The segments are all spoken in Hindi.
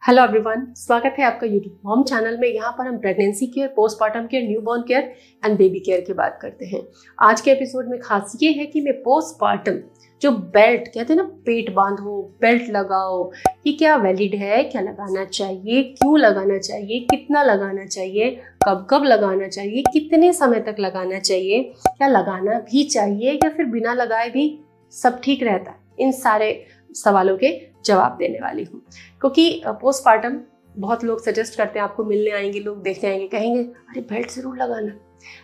हेलो एवरीवन, स्वागत है आपका यूट्यूब मॉम चैनल में। यहाँ पर हम pregnancy care, postpartum care, newborn care and baby care की बात करते हैं। आज के एपिसोड में खास ये है कि मैं पोस्टपार्टम जो बेल्ट कहते हैं ना, पेट बांधो, बेल्ट लगाओ, ये क्या वैलिड है, क्या लगाना चाहिए, क्यों लगाना चाहिए, कितना लगाना चाहिए, कब कब लगाना चाहिए, कितने समय तक लगाना चाहिए, क्या लगाना भी चाहिए या फिर बिना लगाए भी सब ठीक रहता है, इन सारे सवालों के जवाब देने वाली हूँ। क्योंकि पोस्टपार्टम बहुत लोग सजेस्ट करते हैं, आपको मिलने आएंगे लोग, देखने आएंगे, कहेंगे अरे बेल्ट जरूर लगाना,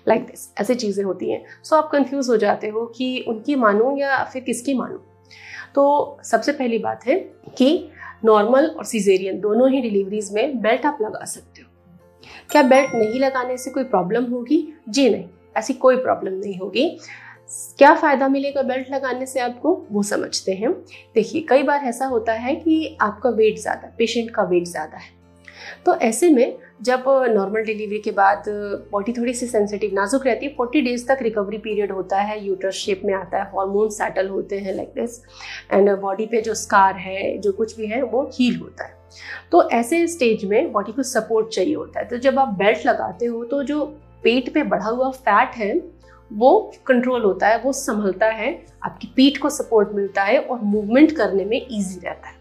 लाइक दिस, ऐसी चीज़ें होती हैं। सो आप कंफ्यूज हो जाते हो कि उनकी मानूं या फिर किसकी मानूं। तो सबसे पहली बात है कि नॉर्मल और सिजेरियन दोनों ही डिलीवरीज में बेल्ट आप लगा सकते हो। क्या बेल्ट नहीं लगाने से कोई प्रॉब्लम होगी? जी नहीं, ऐसी कोई प्रॉब्लम नहीं होगी। क्या फ़ायदा मिलेगा बेल्ट लगाने से आपको, वो समझते हैं। देखिए, कई बार ऐसा होता है कि आपका वेट ज़्यादा, पेशेंट का वेट ज़्यादा है, तो ऐसे में जब नॉर्मल डिलीवरी के बाद बॉडी थोड़ी सी सेंसिटिव, नाजुक रहती है, 40 डेज तक रिकवरी पीरियड होता है, यूट्रस शेप में आता है, हार्मोन सेटल होते हैं लाइक दिस, एंड बॉडी पे जो स्कार है, जो कुछ भी है, वो हील होता है। तो ऐसे स्टेज में बॉडी को सपोर्ट चाहिए होता है। तो जब आप बेल्ट लगाते हो तो जो पेट पे बढ़ा हुआ फैट है वो कंट्रोल होता है, वो संभलता है, आपकी पीठ को सपोर्ट मिलता है और मूवमेंट करने में इजी रहता है।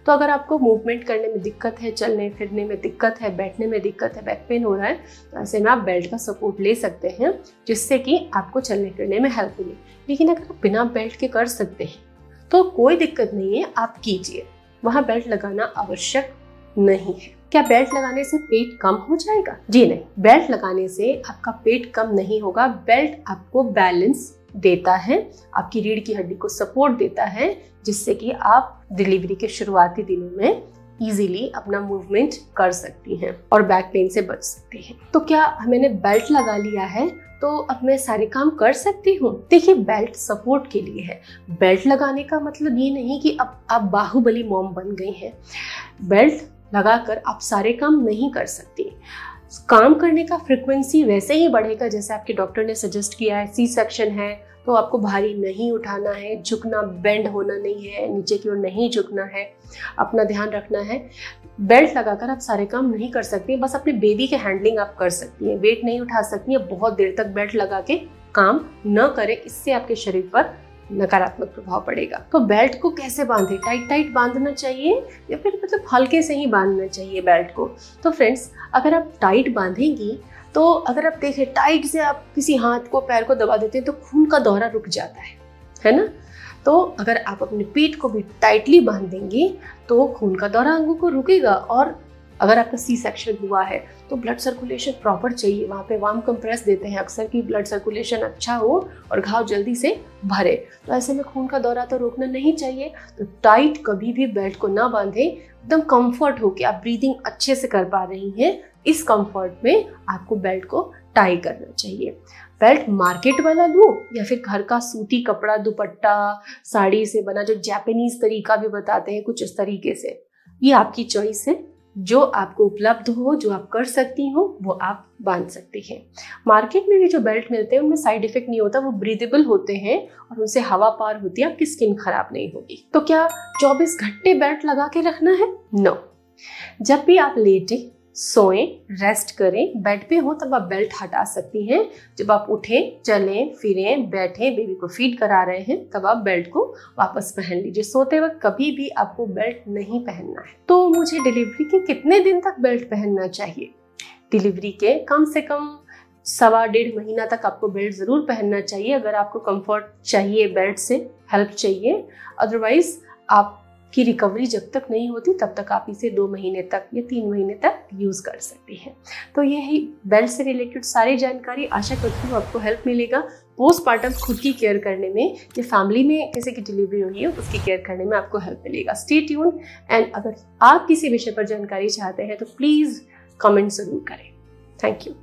तो अगर आपको मूवमेंट करने में दिक्कत है, चलने फिरने में दिक्कत है, बैठने में दिक्कत है, बैक पेन हो रहा है, तो ऐसे में आप बेल्ट का सपोर्ट ले सकते हैं, जिससे कि आपको चलने फिरने में हेल्प मिले। लेकिन अगर आप बिना बेल्ट के कर सकते हैं तो कोई दिक्कत नहीं है, आप कीजिए, वहाँ बेल्ट लगाना आवश्यक नहीं है। क्या बेल्ट लगाने से पेट कम हो जाएगा? जी नहीं, बेल्ट लगाने से आपका पेट कम नहीं होगा। बेल्ट आपको बैलेंस देता है, आपकी रीढ़ की हड्डी को सपोर्ट देता है, जिससे कि आप डिलीवरी के शुरुआती दिनों में इजीली अपना मूवमेंट कर सकती हैं और बैक पेन से बच सकती हैं। तो क्या मैंने बेल्ट लगा लिया है तो अब मैं सारे काम कर सकती हूँ? देखिए, बेल्ट सपोर्ट के लिए है। बेल्ट लगाने का मतलब ये नहीं कि अब आप बाहुबली मॉम बन गई हैं। बेल्ट लगाकर आप सारे काम नहीं कर सकती। काम करने का फ्रीक्वेंसी वैसे ही बढ़ेगा जैसे आपके डॉक्टर ने सजेस्ट किया है। सी सेक्शन है तो आपको भारी नहीं उठाना है, झुकना, बेंड होना नहीं है, नीचे की ओर नहीं झुकना है, अपना ध्यान रखना है। बेल्ट लगाकर आप सारे काम नहीं कर सकती, बस अपने बेबी के हैंडलिंग आप कर सकती हैं, वेट नहीं उठा सकती हैं। बहुत देर तक बेल्ट लगा के काम न करें, इससे आपके शरीर पर नकारात्मक प्रभाव पड़ेगा। तो बेल्ट को कैसे बांधे? टाइट टाइट बांधना चाहिए या फिर मतलब हल्के से ही बांधना चाहिए बेल्ट को? तो फ्रेंड्स, अगर आप टाइट बांधेंगी तो अगर आप देखें, टाइट से आप किसी हाथ को, पैर को दबा देते हैं तो खून का दौरा रुक जाता है ना। तो अगर आप अपने पीठ को भी टाइटली बांध देंगी तो खून का दौरा अंगों को रुकेगा। और अगर आपका सी सेक्शन हुआ है तो ब्लड सर्कुलेशन प्रॉपर चाहिए, वहाँ पे वार्म कंप्रेस देते हैं अक्सर कि ब्लड सर्कुलेशन अच्छा हो और घाव जल्दी से भरे। तो ऐसे में खून का दौरा तो रोकना नहीं चाहिए। तो टाइट कभी भी बेल्ट को ना बांधे, एकदम कंफर्ट हो कि आप ब्रीदिंग अच्छे से कर पा रही हैं, इस कंफर्ट में आपको बेल्ट को टाई करना चाहिए। बेल्ट मार्केट वाला लूं या फिर घर का सूती कपड़ा, दुपट्टा, साड़ी से बना, जो जापानीज तरीका भी बताते हैं कुछ इस तरीके से, ये आपकी चॉइस है। जो आपको उपलब्ध हो, जो आप कर सकती हो, वो आप बांध सकती हैं। मार्केट में भी जो बेल्ट मिलते हैं उनमें साइड इफेक्ट नहीं होता, वो ब्रीदेबल होते हैं और उनसे हवा पार होती है, आपकी स्किन खराब नहीं होगी। तो क्या 24 घंटे बेल्ट लगा के रखना है? नो। जब भी आप लेटे, सोएं, रेस्ट करें, बेड पे हो, तब आप बेल्ट हटा सकती हैं। जब आप उठें, चलें, फिरें, बैठें, बेबी को फीड करा रहे हैं, तब आप बेल्ट को वापस पहन लीजिए। सोते वक्त कभी भी आपको बेल्ट नहीं पहनना है। तो मुझे डिलीवरी के कितने दिन तक बेल्ट पहनना चाहिए? डिलीवरी के कम से कम 1.25 महीना तक आपको बेल्ट जरूर पहनना चाहिए, अगर आपको कंफर्ट चाहिए, बेल्ट से हेल्प चाहिए। अदरवाइज आपकी रिकवरी जब तक नहीं होती तब तक आप इसे 2 महीने तक या 3 महीने तक यूज कर सकती हैं। तो ये ही बेल्ट से रिलेटेड सारी जानकारी। आशा करती हूँ आपको हेल्प मिलेगा पोस्टपार्टम खुद की केयर करने में, या फैमिली में किसी की डिलीवरी हुई है उसकी केयर करने में आपको हेल्प मिलेगा। स्टे ट्यून्ड, एंड अगर आप किसी विषय पर जानकारी चाहते हैं तो प्लीज कमेंट जरूर करें। Thank you.